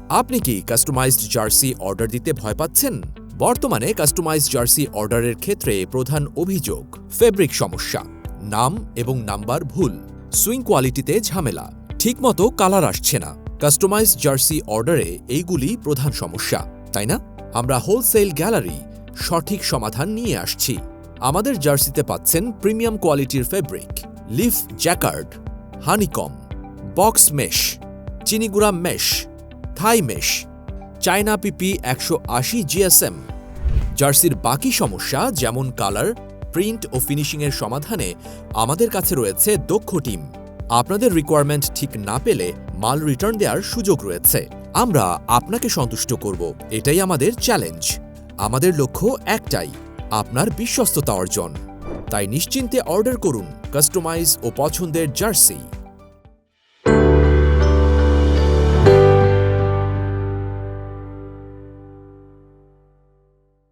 আপনি কি customised jersey order দিতে ভয় পাচ্ছেন? বর্তমানে কাস্টমাইজড জার্সি অর্ডারের ক্ষেত্রে প্রধান অভিযোগ ফেব্রিক সমস্যা, নাম এবং নাম্বার ভুল, সুইং কোয়ালিটিতে ঝামেলা, ঠিকমতো কালার আসছে না। কাস্টমাইজড জার্সি অর্ডারে এইগুলি প্রধান সমস্যা, তাই না? আমরা হোলসেল গ্যালারি সঠিক সমাধান নিয়ে আসছি। আমাদের জার্সিতে পাচ্ছেন প্রিমিয়াম কোয়ালিটির fabric, leaf jacquard, honeycomb, box mesh, চিনিগুড়া mesh, Thai mesh, China PP 180 GSM. জার্সির বাকি সমস্যা যেমন কালার, প্রিন্ট ও ফিনিশিংয়ের সমাধানে আমাদের কাছে রয়েছে দক্ষ টিম। আপনাদের রিকোয়ারমেন্ট ঠিক না পেলে মাল রিটার্ন দেওয়ার সুযোগ রয়েছে। আমরা আপনাকে সন্তুষ্ট করব, এটাই আমাদের চ্যালেঞ্জ। আমাদের লক্ষ্য একটাই, আপনার বিশ্বস্ততা অর্জন। তাই নিশ্চিন্তে অর্ডার করুন কাস্টমাইজ ও পছন্দের জার্সি।